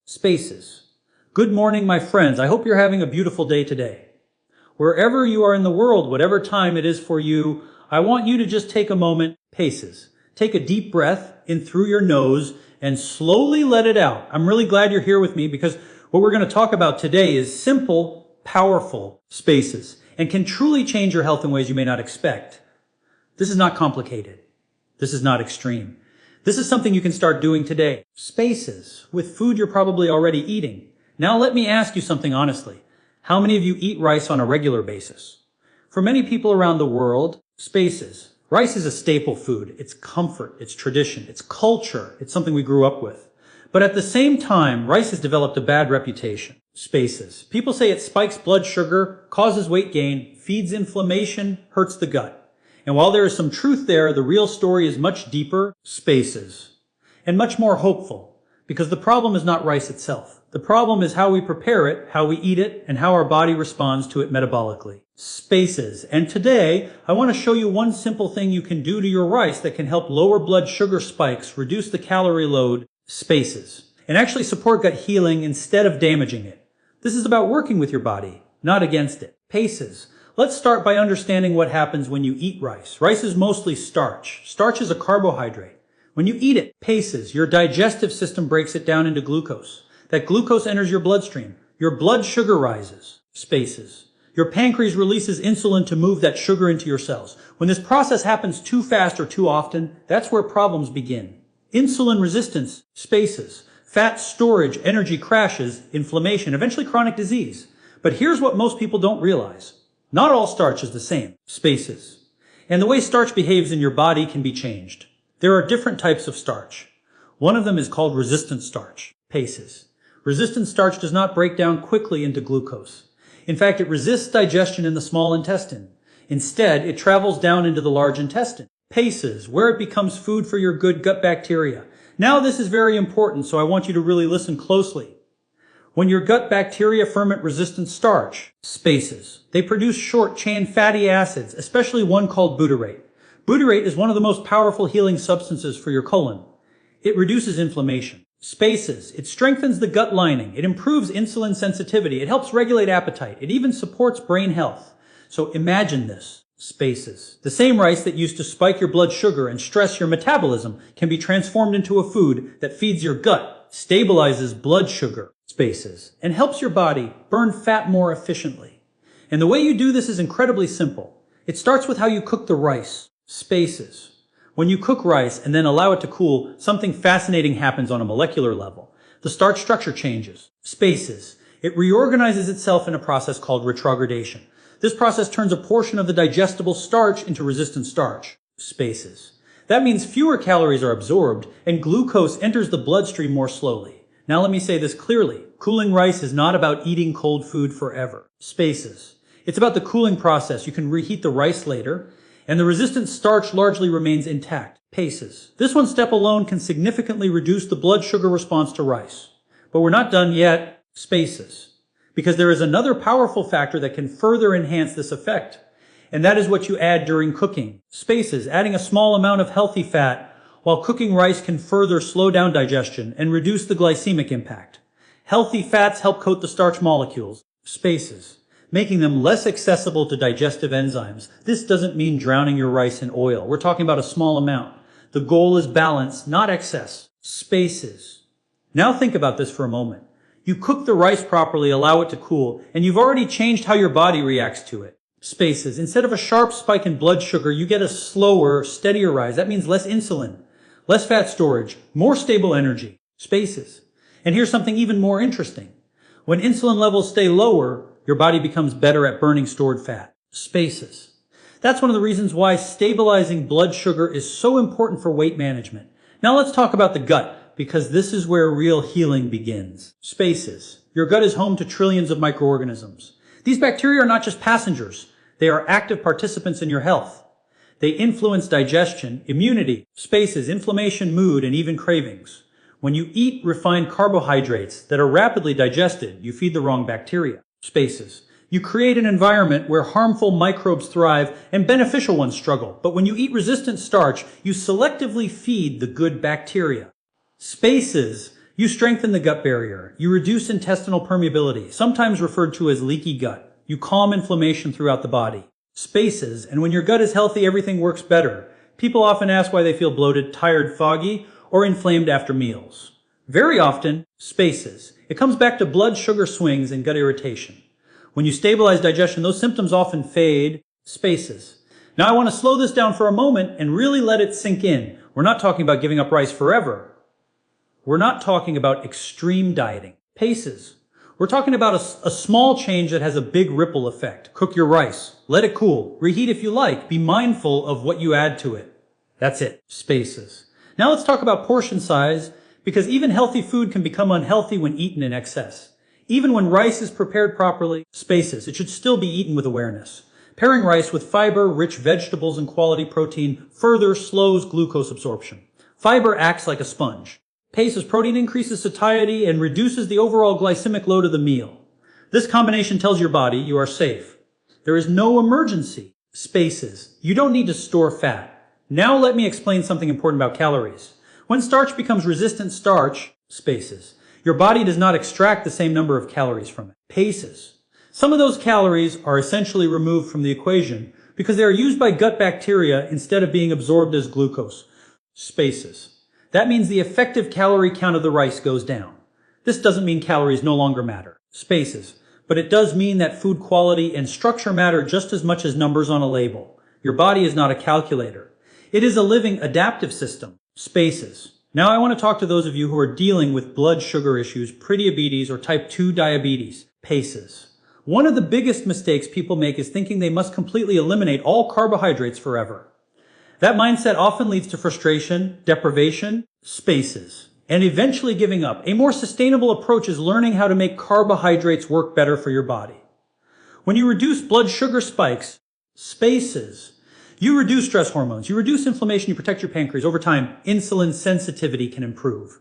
Spaces. Good morning, my friends. I hope you're having a beautiful day today. Wherever you are in the world, whatever time it is for you, I want you to just take a moment, paces. Take a deep breath in through your nose and slowly let it out. I'm really glad you're here with me because what we're going to talk about today is simple, powerful spaces and can truly change your health in ways you may not expect. This is not complicated. This is not extreme. This is something you can start doing today. Spaces with food you're probably already eating. Now let me ask you something honestly. How many of you eat rice on a regular basis? For many people around the world, spaces. Rice is a staple food. It's comfort. It's tradition. It's culture. It's something we grew up with. But at the same time, rice has developed a bad reputation. Spaces. People say it spikes blood sugar, causes weight gain, feeds inflammation, hurts the gut. And while there is some truth there, the real story is much deeper, spaces, and much more hopeful, because the problem is not rice itself. The problem is how we prepare it, how we eat it, and how our body responds to it metabolically. Spaces. And today, I want to show you one simple thing you can do to your rice that can help lower blood sugar spikes, reduce the calorie load, spaces, and actually support gut healing instead of damaging it. This is about working with your body, not against it. Paces. Let's start by understanding what happens when you eat rice. Rice is mostly starch. Starch is a carbohydrate. When you eat it, paces, your digestive system breaks it down into glucose. That glucose enters your bloodstream. Your blood sugar rises. Spaces. Your pancreas releases insulin to move that sugar into your cells. When this process happens too fast or too often, that's where problems begin. Insulin resistance, spaces. Fat storage, energy crashes, inflammation, eventually chronic disease. But here's what most people don't realize. Not all starch is the same, spaces. And the way starch behaves in your body can be changed. There are different types of starch. One of them is called resistant starch, paces. Resistant starch does not break down quickly into glucose. In fact, it resists digestion in the small intestine. Instead, it travels down into the large intestine, paces, where it becomes food for your good gut bacteria. Now this is very important, so I want you to really listen closely. When your gut bacteria ferment resistant starch, spaces, they produce short-chain fatty acids, especially one called butyrate. Butyrate is one of the most powerful healing substances for your colon. It reduces inflammation. Spaces, it strengthens the gut lining. It improves insulin sensitivity. It helps regulate appetite. It even supports brain health. So imagine this. Spaces. The same rice that used to spike your blood sugar and stress your metabolism can be transformed into a food that feeds your gut, stabilizes blood sugar, spaces, and helps your body burn fat more efficiently. And the way you do this is incredibly simple. It starts with how you cook the rice, spaces. When you cook rice and then allow it to cool, something fascinating happens on a molecular level. The starch structure changes, spaces. It reorganizes itself in a process called retrogradation. This process turns a portion of the digestible starch into resistant starch, spaces. That means fewer calories are absorbed and glucose enters the bloodstream more slowly. Now let me say this clearly. Cooling rice is not about eating cold food forever. Spaces. It's about the cooling process. You can reheat the rice later, and the resistant starch largely remains intact. Paces. This one step alone can significantly reduce the blood sugar response to rice. But we're not done yet. Spaces. Because there is another powerful factor that can further enhance this effect, and that is what you add during cooking. Spaces. Adding a small amount of healthy fat while cooking rice can further slow down digestion and reduce the glycemic impact. Healthy fats help coat the starch molecules, spaces, making them less accessible to digestive enzymes. This doesn't mean drowning your rice in oil. We're talking about a small amount. The goal is balance, not excess. Spaces. Now think about this for a moment. You cook the rice properly, allow it to cool, and you've already changed how your body reacts to it. Spaces. Instead of a sharp spike in blood sugar, you get a slower, steadier rise. That means less insulin, less fat storage, more stable energy. Spaces. And here's something even more interesting. When insulin levels stay lower, your body becomes better at burning stored fat. Spaces. That's one of the reasons why stabilizing blood sugar is so important for weight management. Now let's talk about the gut, because this is where real healing begins. Spaces. Your gut is home to trillions of microorganisms. These bacteria are not just passengers. They are active participants in your health. They influence digestion, immunity, spaces, inflammation, mood, and even cravings. When you eat refined carbohydrates that are rapidly digested, you feed the wrong bacteria, spaces. You create an environment where harmful microbes thrive and beneficial ones struggle. But when you eat resistant starch, you selectively feed the good bacteria. Spaces. You strengthen the gut barrier. You reduce intestinal permeability, sometimes referred to as leaky gut. You calm inflammation throughout the body. Spaces, and when your gut is healthy, everything works better. People often ask why they feel bloated, tired, foggy, or inflamed after meals. Very often, spaces. It comes back to blood sugar swings and gut irritation. When you stabilize digestion, those symptoms often fade. Spaces. Now I want to slow this down for a moment and really let it sink in. We're not talking about giving up rice forever. We're not talking about extreme dieting. Paces. We're talking about a small change that has a big ripple effect. Cook your rice. Let it cool. Reheat if you like. Be mindful of what you add to it. That's it. Spaces. Now let's talk about portion size, because even healthy food can become unhealthy when eaten in excess. Even when rice is prepared properly, spaces, it should still be eaten with awareness. Pairing rice with fiber, rich vegetables, and quality protein further slows glucose absorption. Fiber acts like a sponge. Paces, protein increases satiety and reduces the overall glycemic load of the meal. This combination tells your body you are safe. There is no emergency. Spaces. You don't need to store fat. Now let me explain something important about calories. When starch becomes resistant starch, spaces, your body does not extract the same number of calories from it. Paces. Some of those calories are essentially removed from the equation because they are used by gut bacteria instead of being absorbed as glucose. Spaces. That means the effective calorie count of the rice goes down. This doesn't mean calories no longer matter. Spaces. But it does mean that food quality and structure matter just as much as numbers on a label. Your body is not a calculator. It is a living adaptive system. Spaces. Now I want to talk to those of you who are dealing with blood sugar issues, prediabetes, or type 2 diabetes. Paces. One of the biggest mistakes people make is thinking they must completely eliminate all carbohydrates forever. That mindset often leads to frustration, deprivation, spaces, and eventually giving up. A more sustainable approach is learning how to make carbohydrates work better for your body. When you reduce blood sugar spikes, spaces, you reduce stress hormones, you reduce inflammation, you protect your pancreas. Over time, insulin sensitivity can improve.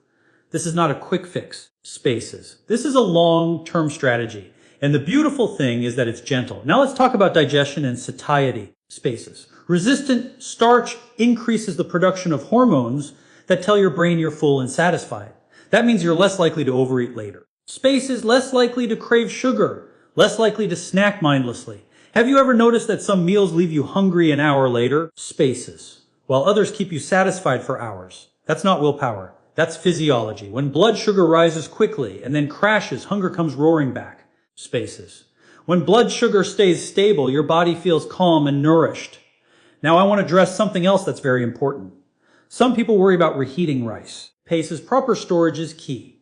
This is not a quick fix. Spaces. This is a long-term strategy. And the beautiful thing is that it's gentle. Now let's talk about digestion and satiety. Spaces. Resistant starch increases the production of hormones that tell your brain you're full and satisfied. That means you're less likely to overeat later. Spaces, less likely to crave sugar, less likely to snack mindlessly. Have you ever noticed that some meals leave you hungry an hour later? Spaces. While others keep you satisfied for hours. That's not willpower. That's physiology. When blood sugar rises quickly and then crashes, hunger comes roaring back. Spaces. When blood sugar stays stable, your body feels calm and nourished. Now I want to address something else that's very important. Some people worry about reheating rice. Paces, proper storage is key.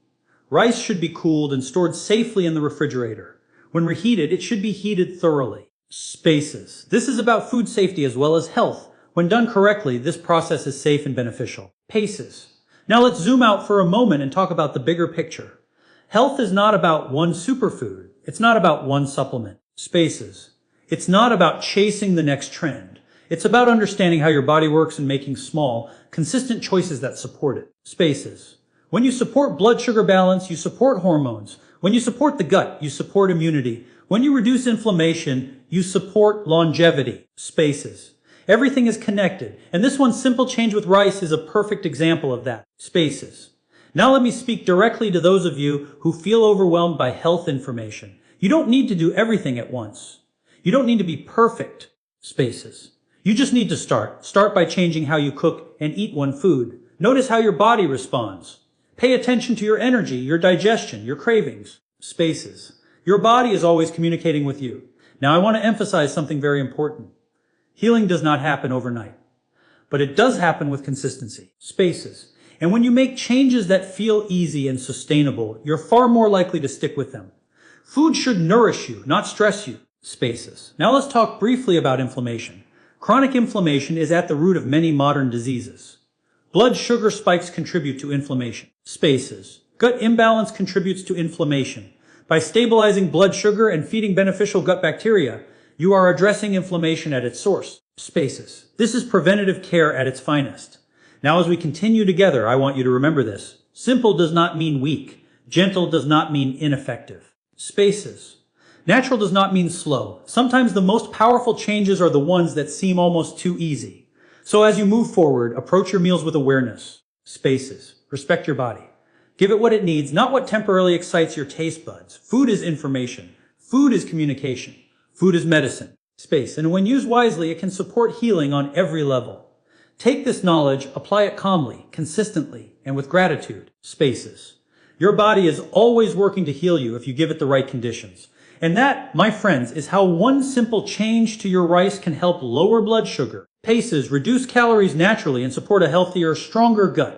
Rice should be cooled and stored safely in the refrigerator. When reheated, it should be heated thoroughly. Spaces. This is about food safety as well as health. When done correctly, this process is safe and beneficial. Paces. Now let's zoom out for a moment and talk about the bigger picture. Health is not about one superfood. It's not about one supplement. Spaces. It's not about chasing the next trend. It's about understanding how your body works and making small, consistent choices that support it. Spaces. When you support blood sugar balance, you support hormones. When you support the gut, you support immunity. When you reduce inflammation, you support longevity. Spaces. Everything is connected, and this one simple change with rice is a perfect example of that. Spaces. Now let me speak directly to those of you who feel overwhelmed by health information. You don't need to do everything at once. You don't need to be perfect. Spaces. You just need to start. Start by changing how you cook and eat one food. Notice how your body responds. Pay attention to your energy, your digestion, your cravings. Spaces. Your body is always communicating with you. Now I want to emphasize something very important. Healing does not happen overnight, but it does happen with consistency. Spaces. And when you make changes that feel easy and sustainable, you're far more likely to stick with them. Food should nourish you, not stress you. Spaces. Now let's talk briefly about inflammation. Chronic inflammation is at the root of many modern diseases. Blood sugar spikes contribute to inflammation. Spaces. Gut imbalance contributes to inflammation. By stabilizing blood sugar and feeding beneficial gut bacteria, you are addressing inflammation at its source. Spaces. This is preventative care at its finest. Now as we continue together, I want you to remember this. Simple does not mean weak. Gentle does not mean ineffective. Spaces. Natural does not mean slow. Sometimes the most powerful changes are the ones that seem almost too easy. So as you move forward, approach your meals with awareness. Spaces. Respect your body. Give it what it needs, not what temporarily excites your taste buds. Food is information. Food is communication. Food is medicine. Space. And when used wisely, it can support healing on every level. Take this knowledge, apply it calmly, consistently, and with gratitude. Spaces. Your body is always working to heal you if you give it the right conditions. And that, my friends, is how one simple change to your rice can help lower blood sugar, paces, reduce calories naturally, and support a healthier, stronger gut.